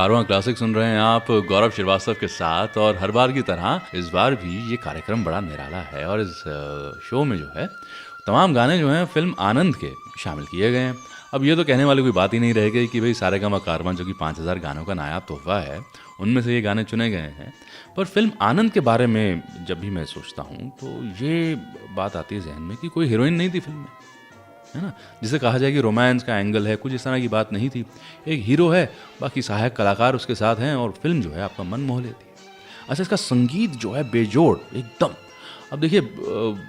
कारवां classic सुन रहे हैं आप गौरव श्रीवास्तव के साथ। और हर बार की तरह इस बार भी ये कार्यक्रम बड़ा निराला है और इस शो में जो है तमाम गाने जो हैं फिल्म आनंद के शामिल किए गए हैं। अब ये तो कहने वाली कोई बात ही नहीं रह गई कि भाई सारेगामा कारवां जो कि 5000 गानों का नायाब तोहफा है उनमें से ये गाने चुने गए हैं। पर फिल्म आनंद के बारे में जब भी मैं सोचता हूँ तो ये बात आती है जहन में कि कोई हीरोइन नहीं थी फिल्म में, है ना, जिसे कहा जाए कि रोमांस का एंगल है, कुछ इस तरह की बात नहीं थी। एक हीरो है, बाकी सहायक कलाकार उसके साथ हैं और फिल्म जो है आपका मन मोह लेती है। अच्छा, इसका संगीत जो है बेजोड़ एकदम। अब देखिए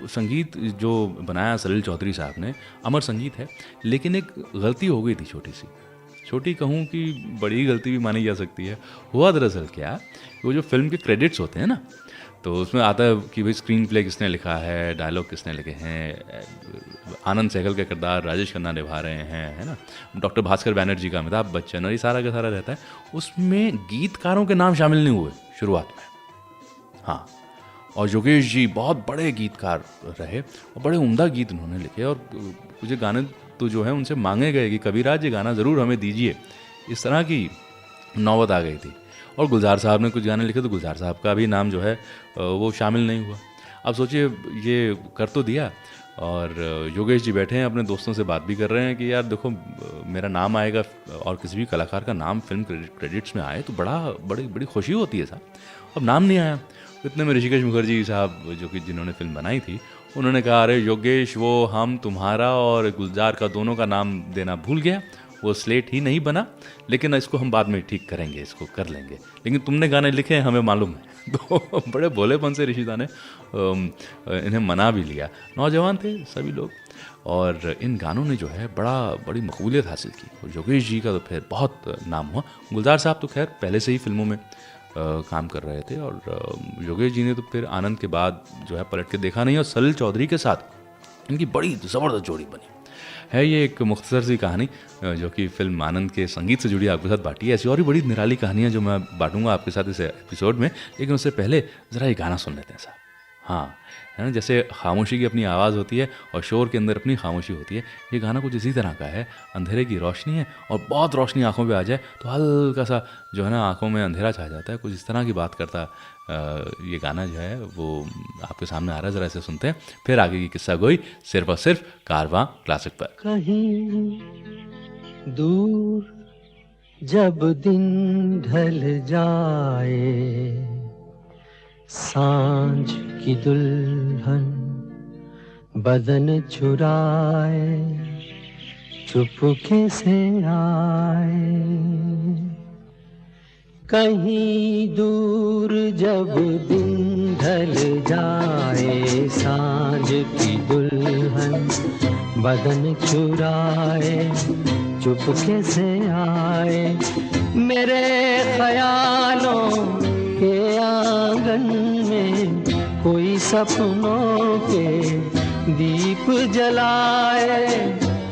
संगीत जो बनाया सलील चौधरी साहब ने, अमर संगीत है, लेकिन एक गलती हो गई थी छोटी सी, छोटी कहूँ कि बड़ी गलती भी मानी जा सकती है। हुआ दरअसल क्या, वो जो फिल्म के क्रेडिट्स होते हैं ना, तो उसमें आता है कि भाई स्क्रीन प्ले किसने लिखा है, डायलॉग किसने लिखे हैं। आनंद सहगल का किरदार राजेश खन्ना निभा रहे हैं, है ना, डॉक्टर भास्कर बैनर्जी का अमिताभ बच्चन, और ये सारा का सारा रहता है। उसमें गीतकारों के नाम शामिल नहीं हुए शुरुआत में, हाँ। और योगेश जी बहुत बड़े गीतकार रहे और बड़े उम्दा गीत उन्होंने लिखे। और मुझे गाने तो जो है उनसे मांगे गए कि कबीराज ये गाना ज़रूर हमें दीजिए, इस तरह की नौबत आ गई थी। और गुलजार साहब ने कुछ गाने लिखे तो गुलजार साहब का भी नाम जो है वो शामिल नहीं हुआ। अब सोचिए ये कर तो दिया और योगेश जी बैठे हैं अपने दोस्तों से बात भी कर रहे हैं कि यार देखो मेरा नाम आएगा और किसी भी कलाकार का नाम फिल्म क्रेडिट्स में आए तो बड़ी खुशी होती है साहब। अब नाम नहीं आया, इतने में ऋषिकेश मुखर्जी साहब जो कि जिन्होंने फिल्म बनाई थी, उन्होंने कहा अरे योगेश वो हम तुम्हारा और गुलजार का दोनों का नाम देना भूल गया, वो स्लेट ही नहीं बना, लेकिन इसको हम बाद में ठीक करेंगे, इसको कर लेंगे, लेकिन तुमने गाने लिखे हैं हमें मालूम है। तो बड़े भोलेपन से ऋषिदा ने इन्हें मना भी लिया। नौजवान थे सभी लोग और इन गानों ने जो है बड़ी मकबूलियत हासिल की। और योगेश जी का तो फिर बहुत नाम हुआ। गुलजार साहब तो खैर पहले से ही फिल्मों में काम कर रहे थे और योगेश जी ने तो फिर आनंद के बाद जो है पलट के देखा नहीं। और सलील चौधरी के साथ इनकी बड़ी ज़बरदस्त जोड़ी बनी है। ये एक मुख्तसर सी कहानी जो कि फिल्म आनंद के संगीत से जुड़ी आपके साथ बांटी है। ऐसी और भी बड़ी निराली कहानियाँ जो मैं बांटूंगा आपके साथ इस एपिसोड में, लेकिन उससे पहले ज़रा ये गाना सुन लेते हैं साहब। हाँ, है ना, जैसे खामोशी की अपनी आवाज़ होती है और शोर के अंदर अपनी खामोशी होती है, ये गाना कुछ इसी तरह का है। अंधेरे की रोशनी है और बहुत रोशनी आंखों पे आ जाए तो हल्का सा जो है ना आंखों में अंधेरा छा जाता है, कुछ इस तरह की बात करता ये गाना जो है वो आपके सामने आ रहा है। ज़रा इसे सुनते हैं, फिर आगे की किस्सा गोई सिर्फ और सिर्फ कारवां क्लासिक पर। कहीं दूर जब दिन ढल जाए, सांझ की दुल्हन बदन चुराए चुपके से आए। कहीं दूर जब दिन ढल जाए, सांझ की दुल्हन बदन चुराए चुपके से आए। मेरे ख्यालों के आंगन में कोई सपनों के दीप जलाए,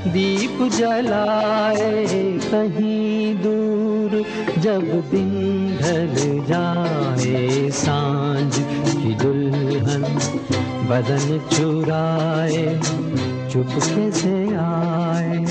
दीप जलाए। कहीं दूर जब दिन ढल जाए, सांझ की दुल्हन बदन चुराए चुपके से आए।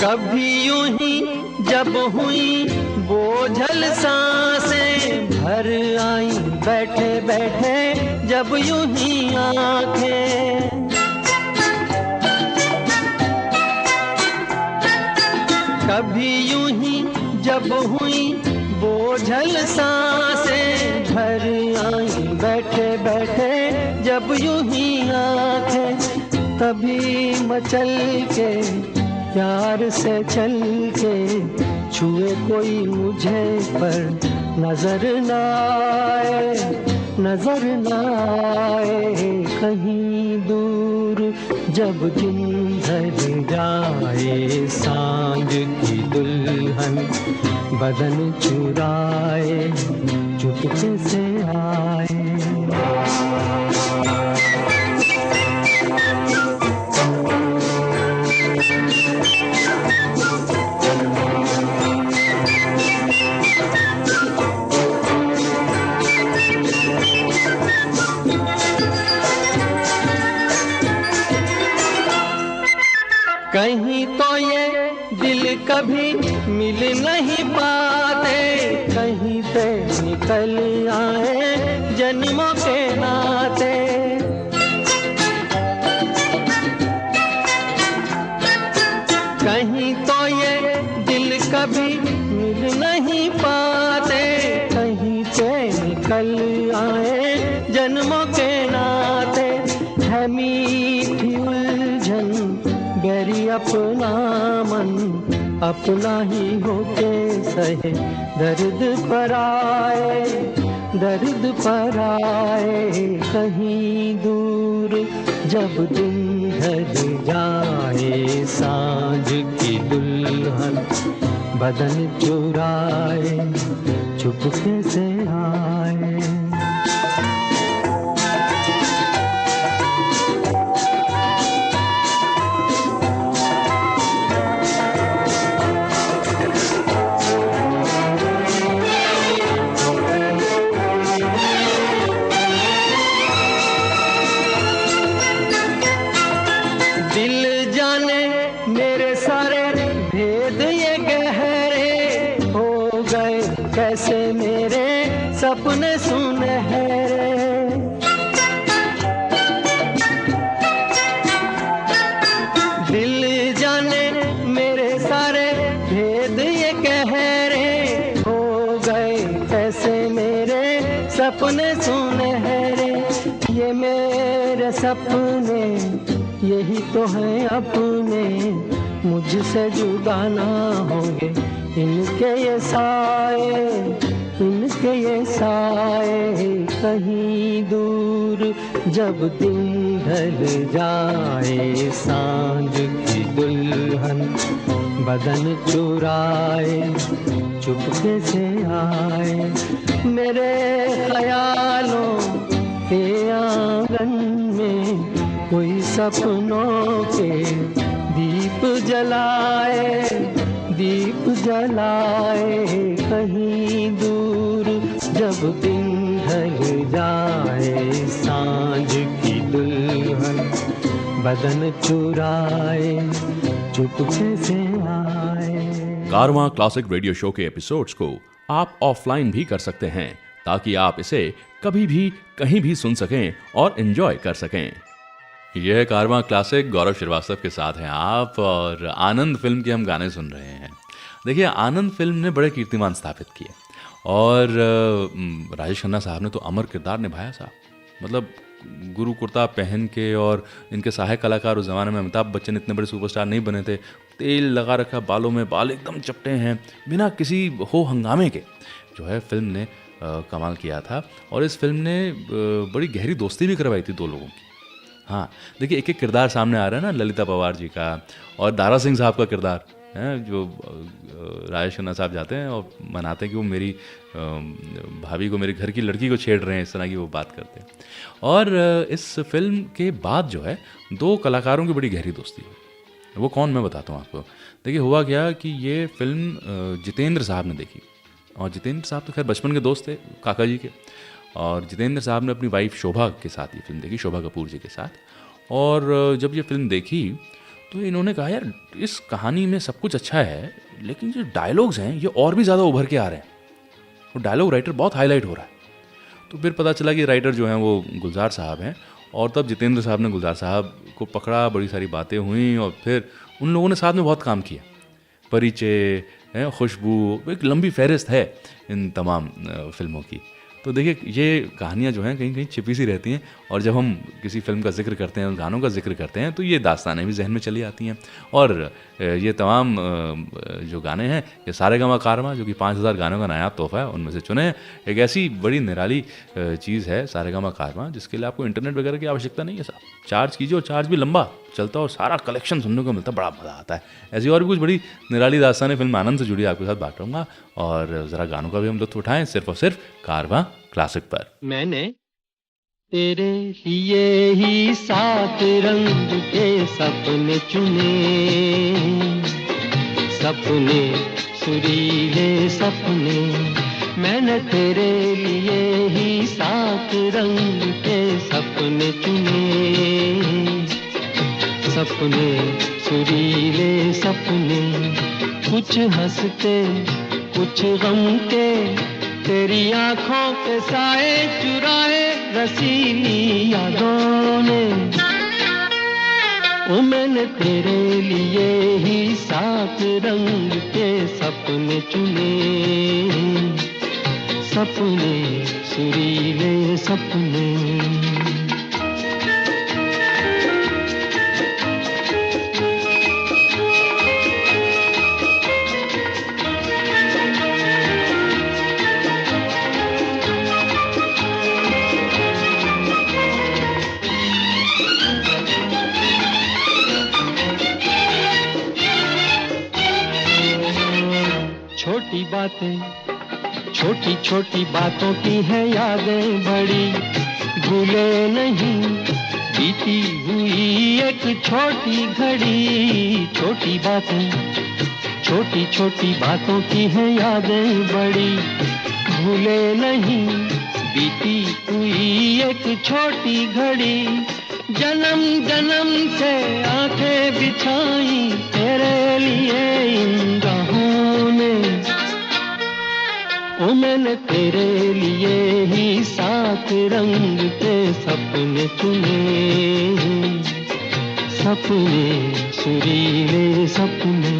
कभी यूं ही जब हुई बोझल सांसें भर आई, बैठे बैठे जब यूं ही आंखें। कभी यूं ही जब हुई बोझल सांसें भर आई, बैठे बैठे जब यूं ही आंखें। तभी मचल के प्यार से चल के छुए कोई मुझे पर नजर न आए, नजर न आए। कहीं दूर जब दिन ढल जाए, सांझ की दुल्हन बदन चुराए चुपके से आए। कहीं तो ये दिल कभी मिल नहीं पाते, कहीं से निकल आए जन्मों के नाते। कहीं तो ये दिल कभी मिल नहीं पाते, कहीं से निकल आए जन्मों के नाते। है मीठी उलझन गहरी अपना मन, अपना ही होके सहे दर्द पर आए, दर्द पर आए। कहीं दूर जब दिन ढल जाए, सांझ की दुल्हन बदन चुराए, चुपके से आए। दिल जाने मेरे सारे भेद ये गहरे हो गए, कैसे मेरे सपने सुनहरे। दिल जाने मेरे सारे भेद ये गहरे हो गए, कैसे मेरे सपने सुनहरे। ये मेरे सपने यही तो है अपने, मुझसे जुदा ना होंगे इनके ये साए, इनके ये साए। कहीं दूर जब दिन ढल जाए, सांझ की दुल्हन बदन चुराए, चुपके से आए। मेरे ख्यालों के आंगन में कोई सपनों के दीप जलाए, दीप जलाए। कहीं दूर जब दिन ढल जाए, सांझ की दुल्हन बदन चुराए, चुपके से आए। कारवां क्लासिक रेडियो शो के एपिसोड्स को आप ऑफलाइन भी कर सकते हैं, ताकि आप इसे कभी भी कहीं भी सुन सकें और एंजॉय कर सकें। यह कारवां क्लासिक, गौरव श्रीवास्तव के साथ हैं आप, और आनंद फिल्म के हम गाने सुन रहे हैं। देखिए, आनंद फिल्म ने बड़े कीर्तिमान स्थापित किए, और राजेश खन्ना साहब ने तो अमर किरदार निभाया साहब। मतलब गुरु कुर्ता पहन के, और इनके सहायक कलाकार उस ज़माने में अमिताभ बच्चन इतने बड़े सुपरस्टार नहीं बने थे, तेल लगा रखा बालों में, बाल एकदम चपटे हैं, बिना किसी हो हंगामे के जो है फिल्म ने कमाल किया था। और इस फिल्म ने बड़ी गहरी दोस्ती भी करवाई थी दो लोगों की। हाँ, देखिए, एक एक किरदार सामने आ रहा है ना, ललिता पवार जी का और दारा सिंह साहब का किरदार है, जो राजेश खन्ना साहब जाते हैं और मनाते हैं कि वो मेरी भाभी को, मेरी घर की लड़की को छेड़ रहे हैं, इस तरह की वो बात करते हैं। और इस फिल्म के बाद जो है दो कलाकारों की बड़ी गहरी दोस्ती हुई। वो कौन, मैं बताता हूँ आपको। देखिए, हुआ क्या कि ये फिल्म जितेंद्र साहब ने देखी, और जितेंद्र साहब तो खैर बचपन के दोस्त थे काका जी के, और जितेंद्र साहब ने अपनी वाइफ शोभा के साथ ये फिल्म देखी, शोभा कपूर जी के साथ। और जब ये फिल्म देखी तो इन्होंने कहा, यार इस कहानी में सब कुछ अच्छा है, लेकिन जो डायलॉग्स हैं ये और भी ज़्यादा उभर के आ रहे हैं, वो डायलॉग राइटर बहुत हाईलाइट हो रहा है। तो फिर पता चला कि राइटर जो हैं वो गुलजार साहब हैं, और तब जितेंद्र साहब ने गुलजार साहब को पकड़ा, बड़ी सारी बातें हुई, और फिर उन लोगों ने साथ में बहुत काम किया। परिचय है, खुशबू, एक लंबी फहरिस्त है इन तमाम फिल्मों की। तो देखिए, ये कहानियाँ जो हैं कहीं कहीं छिपी सी रहती हैं, और जब हम किसी फिल्म का जिक्र करते हैं, गानों का जिक्र करते हैं, तो ये दास्तानें भी जहन में चली आती हैं। और ये तमाम जो गाने हैं, ये सारेगामा कारवां, जो कि 5000 गानों का नायाब तोहफा है, उनमें से चुने एक ऐसी बड़ी निराली चीज़ है सारेगामा कारवां, जिसके लिए आपको इंटरनेट वगैरह की आवश्यकता नहीं है साहब। चार्ज कीजिए, और चार्ज भी लंबा चलता है, और सारा कलेक्शन सुनने को मिलता है, बड़ा मज़ा आता है। ऐसी और भी कुछ बड़ी निराली दास्तानें फिल्म आनंद से जुड़ी आपके साथ बांटूंगा, और ज़रा गानों का भी हम लुत्फ़ उठाएं, सिर्फ और सिर्फ कारवां क्लासिक पर। मैंने तेरे लिए ही 7 रंग के सपने चुने, सपने सुरीले सपने। मैंने तेरे लिए ही 7 रंग के सपने चुने, सपने सुरीले सपने, कुछ हंसते कुछ गम के, तेरी आंखों के साए चुराए रसीली यादों ने। ओ मैंने तेरे लिए ही 7 रंग के सपने चुने, सपने सुरीले सपने। छोटी बातें, छोटी छोटी बातों की है यादें बड़ी, भूले नहीं बीती हुई एक छोटी घड़ी। छोटी बातें, छोटी छोटी बातों की है यादें बड़ी, भूले नहीं बीती हुई एक छोटी घड़ी। जन्म जन्म से आंखें बिछाई तेरे लिए इन राहों ने। ओ मैंने तेरे लिए ही 7 रंग के सपने चुने, सपने सुरीले सपने।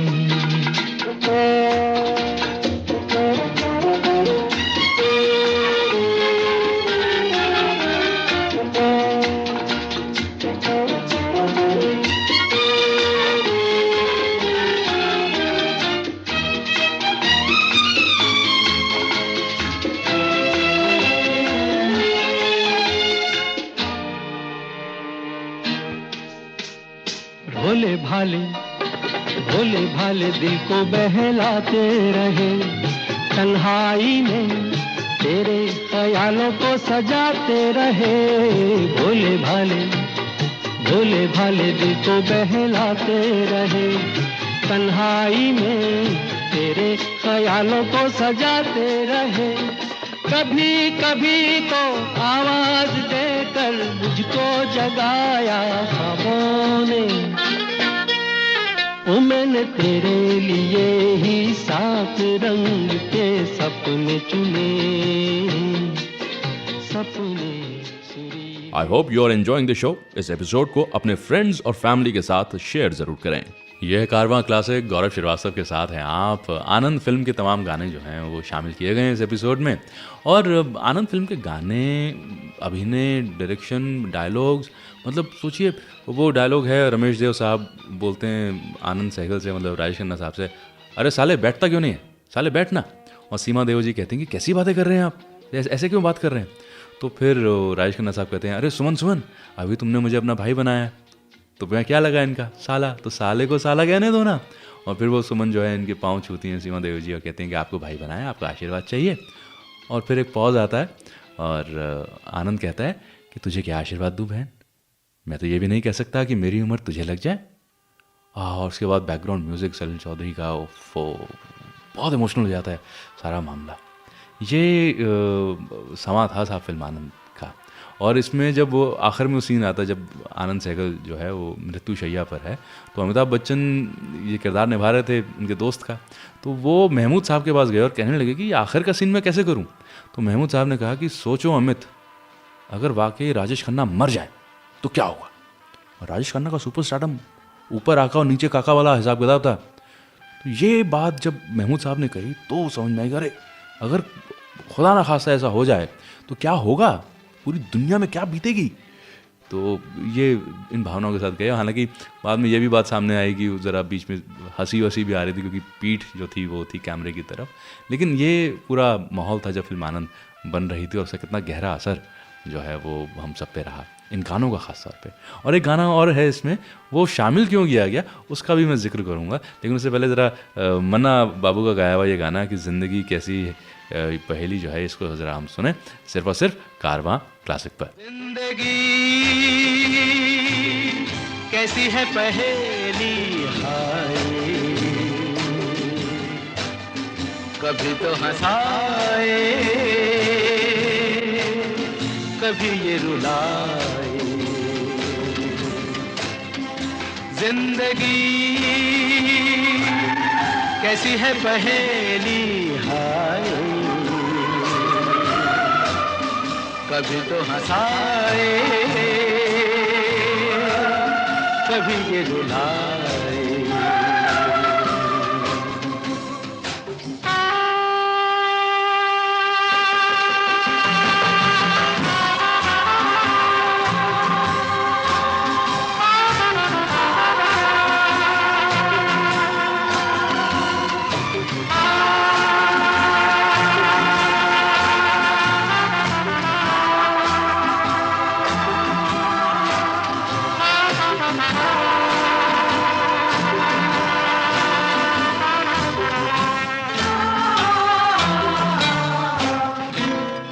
भोले भाले, भोले भाले दिल को बहलाते रहे, तन्हाई में तेरे ख्यालों को सजाते रहे। भोले भाले, भोले भाले दिल को बहलाते रहे, तन्हाई में तेरे ख्यालों को सजाते रहे। कभी कभी तो आवाज देकर मुझको जगाया ख्वाबों ने। ओ मैंने तेरे लिए ही 7 रंग के सपने चुने, सपने सुरीले। I hope you are enjoying the show. इस एपिसोड को अपने फ्रेंड्स और फैमिली के साथ शेयर जरूर करें। यह कारवां क्लासिक गौरव श्रीवास्तव के साथ हैं आप। आनंद फिल्म के तमाम गाने जो हैं वो शामिल किए गए हैं इस एपिसोड में। और आनंद फिल्म के गाने, अभिनय, डायरेक्शन, डायलॉग्स, मतलब सोचिए वो डायलॉग है, रमेश देव साहब बोलते हैं आनंद सहगल से, मतलब राजेश खन्ना साहब से, अरे साले बैठता क्यों नहीं है, साले बैठना। और सीमा देव जी कहते हैं कि कैसी बातें कर रहे हैं आप, ऐसे क्यों बात कर रहे हैं। तो फिर राजेश खन्ना साहब कहते हैं, अरे सुमन सुमन, अभी तुमने मुझे अपना भाई बनाया, तो मैं क्या लगा इनका साला, तो साले को साला कहने दो ना। और फिर वो सुमन जो है इनके पाँव छूती हैं सीमा देव जी और कहते हैं कि आपको भाई बनाया, आपका आशीर्वाद चाहिए। और फिर एक पॉज आता है और आनंद कहता है कि तुझे क्या आशीर्वाद दूँ बहन, मैं तो ये भी नहीं कह सकता कि मेरी उम्र तुझे लग जाए। और उसके बाद बैकग्राउंड म्यूज़िक सलील चौधरी का, बहुत इमोशनल हो जाता है सारा मामला। ये समा था साहब फिल्म आनंद का। और इसमें जब वो आखिर में वो सीन आता है जब आनंद सहगल जो है वो मृत्यु शैया पर है, तो अमिताभ बच्चन ये किरदार निभा रहे थे उनके दोस्त का, तो वो महमूद साहब के पास गए और कहने लगे कि ये आखिर का सीन मैं कैसे करूं। तो महमूद साहब ने कहा कि सोचो अमित, अगर वाकई राजेश खन्ना मर जाए तो क्या होगा। और राजेश खन्ना का सुपर स्टारडम ऊपर आका और नीचे काका वाला हिसाब किताब था। तो ये बात जब महमूद साहब ने कही तो समझ में आई, अरे अगर खुदा ना खास्ता ऐसा हो जाए तो क्या होगा, पूरी दुनिया में क्या बीतेगी। तो ये इन भावनाओं के साथ गए। हालांकि बाद में ये भी बात सामने आई कि ज़रा बीच में हंसी वसी भी आ रही थी क्योंकि पीठ जो थी वो थी कैमरे की तरफ। लेकिन ये पूरा माहौल था जब फिल्म आनंद बन रही थी और उसका कितना गहरा असर जो है वो हम सब पे रहा, इन गानों का ख़ास तौर पे। और एक गाना और है इसमें, वो शामिल क्यों किया गया उसका भी मैं जिक्र करूँगा, लेकिन उससे पहले ज़रा मन्ना बाबू का गाया हुआ ये गाना कि ज़िंदगी कैसी पहेली जो है, इसको ज़रा हम सुने सिर्फ और सिर्फ कारवां क्लासिक पर। जिंदगी कैसी है पहेली हाय, कभी तो हंसाए कभी ये रुलाए। जिंदगी कैसी है पहेली हाय, कभी तो हंसाए कभी ये रुलाए।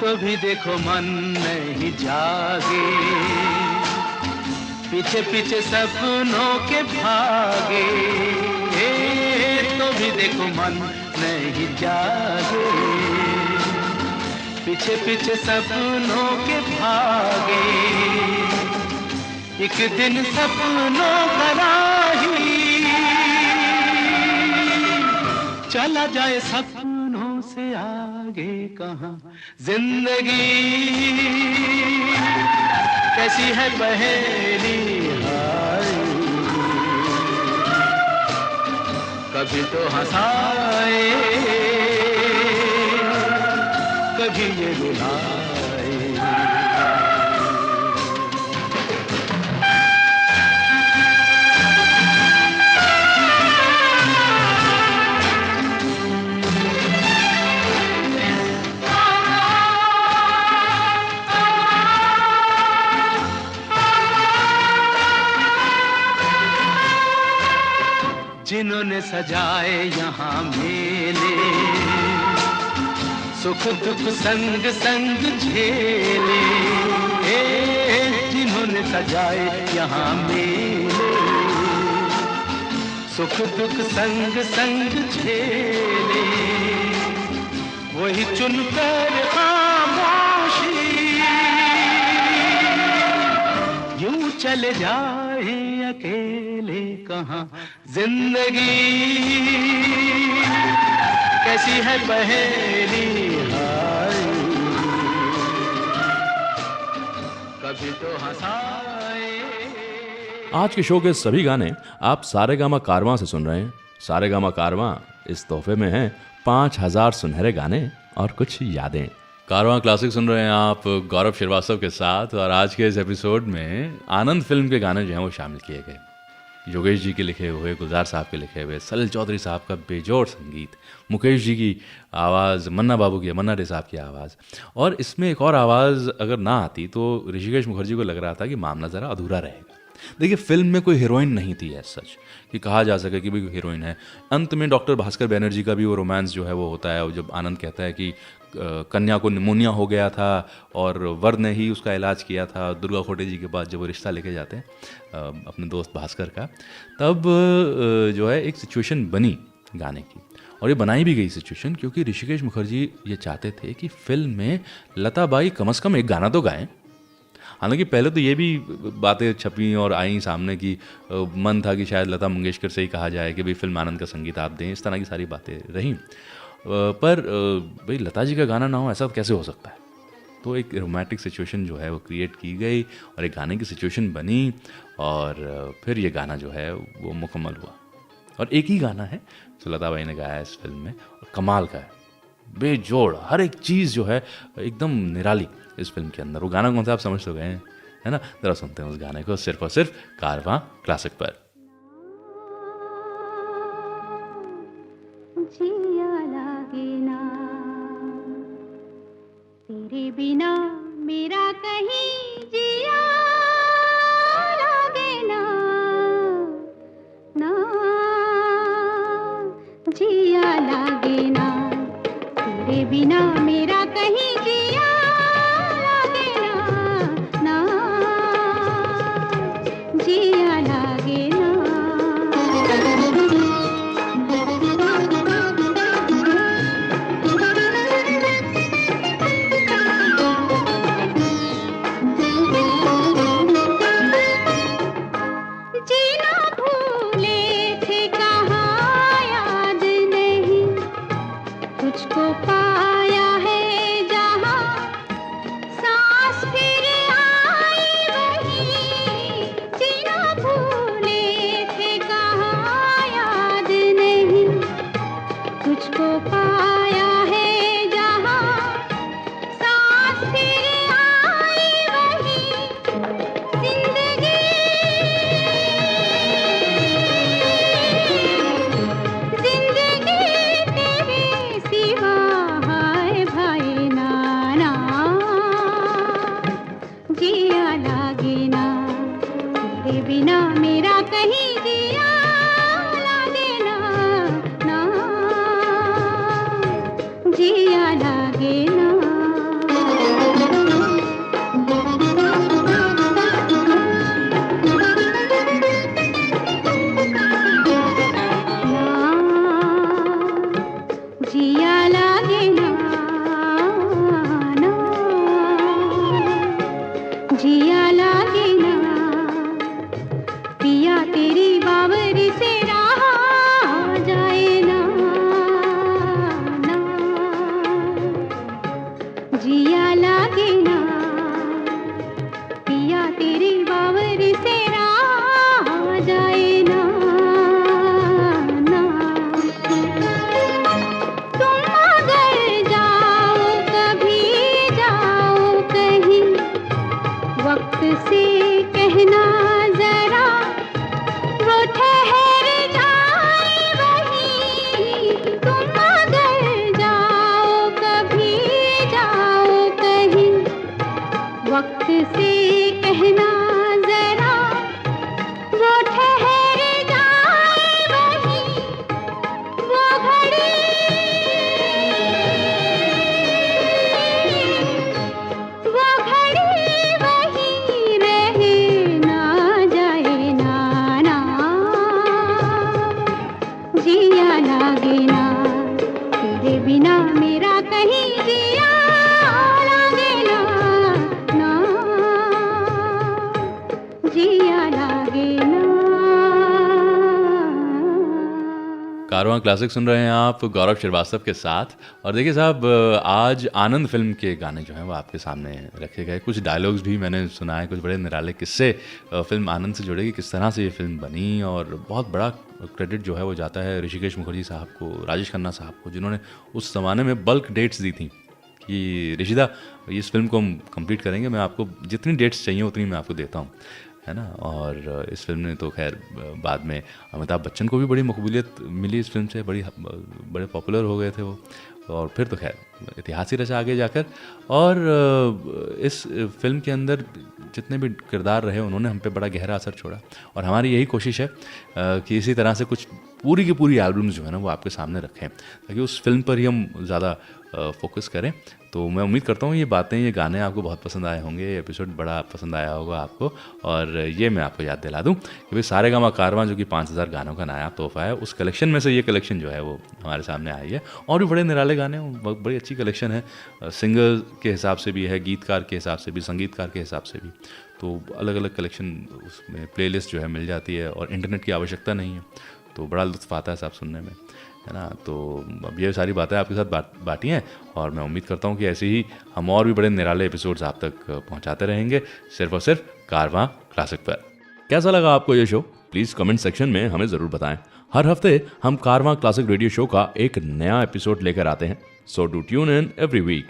तो भी देखो मन नहीं जागे, पीछे पीछे सपनों के भागे। तो भी देखो मन नहीं जागे, पीछे पीछे सपनों के भागे। एक दिन सपनों का राही चला जाए सपनों से आगे कहाँ। जिंदगी कैसी है पहेली हाय, कभी तो हंसाए कभी ये रुलाए। जिन्होंने सजाए यहाँ मेले, सुख दुख संग संग झेले। जिन्होंने सजाए यहाँ मेले, सुख दुख संग संग झेले। वही चुनकर खामोशी यूं चले जाए अकेले कहाँ। जिंदगी कैसी है पहेली हाय, कभी तो हंसाए। आज के शो के सभी गाने आप सारेगामा कारवां से सुन रहे हैं। सारेगामा कारवां इस तोहफे में है 5000 सुनहरे गाने और कुछ यादें। कारवां क्लासिक सुन रहे हैं आप गौरव श्रीवास्तव के साथ, और आज के इस एपिसोड में आनंद फिल्म के गाने जो हैं वो शामिल किए गए। योगेश जी के लिखे हुए, गुलजार साहब के लिखे हुए, सलिल चौधरी साहब का बेजोड़ संगीत, मुकेश जी की आवाज़, मन्ना बाबू की, मन्ना डे साहब की आवाज़, और इसमें एक और आवाज़ अगर ना आती तो ऋषिकेश मुखर्जी को लग रहा था कि मामला ज़रा अधूरा रहेगा। देखिए, फिल्म में कोई हीरोइन नहीं थी ऐसा सच कि कहा जा सके कि भाई हीरोइन है। अंत में डॉक्टर भास्कर बैनर्जी का भी वो रोमांस जो है वो होता है, जब आनंद कहता है कि कन्या को निमोनिया हो गया था और वर ने ही उसका इलाज किया था। दुर्गा खोटे जी के पास जब वो रिश्ता लेके जाते हैं अपने दोस्त भास्कर का, तब जो है एक सिचुएशन बनी गाने की, और ये बनाई भी गई सिचुएशन क्योंकि ऋषिकेश मुखर्जी ये चाहते थे कि फिल्म में लता बाई कम से कम एक गाना तो गाएं। हालांकि पहले तो ये भी बातें छपी और आई सामने कि मन था कि शायद लता मंगेशकर से ही कहा जाए कि भाई फिल्म आनंद का संगीत आप दें, इस तरह की सारी बातें रहीं। पर भाई लता जी का गाना ना हो ऐसा कैसे हो सकता है। तो एक रोमांटिक सिचुएशन जो है वो क्रिएट की गई और एक गाने की सिचुएशन बनी, और फिर ये गाना जो है वो मुकम्मल हुआ। और एक ही गाना है जो लता बाई ने गाया है इस फिल्म में, और कमाल का है, बेजोड़, हर एक चीज़ जो है एकदम निराली इस फिल्म के अंदर। वो गाना कौन सा आप समझ तो गए हैं, है ना? ज़रा सुनते हैं उस गाने को सिर्फ और सिर्फ कारवां क्लासिक पर। जिया लागे ना तेरे बिना मेरा कहीं जिया लागे ना, ना जिया लागे ना तेरे बिना मेरा कहीं जिया लागे ना, ना जिया लागे ना। जीना भूल जिया लागे ना, तेरे बिना मेरा कहीं जिया लागे ना, ना जिया लागे ना। कारवां क्लासिक सुन रहे हैं आप गौरव श्रीवास्तव के साथ। और देखिए साहब, आज आनंद फिल्म के गाने जो हैं वो आपके सामने रखे गए। कुछ डायलॉग्स भी मैंने सुनाए, कुछ बड़े निराले किस्से फिल्म आनंद से जुड़े कि किस तरह से ये फिल्म बनी। और बहुत बड़ा क्रेडिट जो है वो जाता है ऋषिकेश मुखर्जी साहब को, राजेश खन्ना साहब को, जिन्होंने उस ज़माने में बल्क डेट्स दी थी कि ऋषिदा इस फिल्म को हम कंप्लीट करेंगे, मैं आपको जितनी डेट्स चाहिए उतनी मैं आपको देता हूँ, है ना। और इस फिल्म ने तो खैर बाद में अमिताभ बच्चन को भी बड़ी मकबूलियत मिली इस फिल्म से, बड़े पॉपुलर हो गए थे वो। और फिर तो खैर इतिहास ही रचा आगे जाकर। और इस फिल्म के अंदर जितने भी किरदार रहे उन्होंने हम पे बड़ा गहरा असर छोड़ा। और हमारी यही कोशिश है कि इसी तरह से कुछ पूरी की पूरी एल्बम्स जो है ना वो आपके सामने रखें, ताकि उस फिल्म पर ही हम ज़्यादा फोकस करें। तो मैं उम्मीद करता हूँ ये बातें, ये गाने आपको बहुत पसंद आए होंगे, ये एपिसोड बड़ा पसंद आया होगा आपको। और ये मैं आपको याद दिला दूँ कि भाई सारेगामा कारवां जो कि 5000 गानों का नायाब तोहफा है, उस कलेक्शन में से ये कलेक्शन जो है वो हमारे सामने आई है। और भी बड़े निराले गाने हैं, बड़ी अच्छी कलेक्शन है, सिंगर के हिसाब से भी है, गीतकार के हिसाब से भी, संगीतकार के हिसाब से भी। तो अलग अलग कलेक्शन उसमें प्लेलिस्ट जो है मिल जाती है और इंटरनेट की आवश्यकता नहीं है, तो बड़ा लुत्फ़ आता है साहब सुनने में, है ना। तो अब ये सारी बातें आपके साथ बांटी हैं और मैं उम्मीद करता हूँ कि ऐसे ही हम और भी बड़े निराले एपिसोड्स आप तक पहुँचाते रहेंगे, सिर्फ और सिर्फ कारवां क्लासिक पर। कैसा लगा आपको ये शो? प्लीज़ कमेंट सेक्शन में हमें ज़रूर बताएं। हर हफ्ते हम कारवां क्लासिक रेडियो शो का एक नया एपिसोड लेकर आते हैं, so do tune in every week.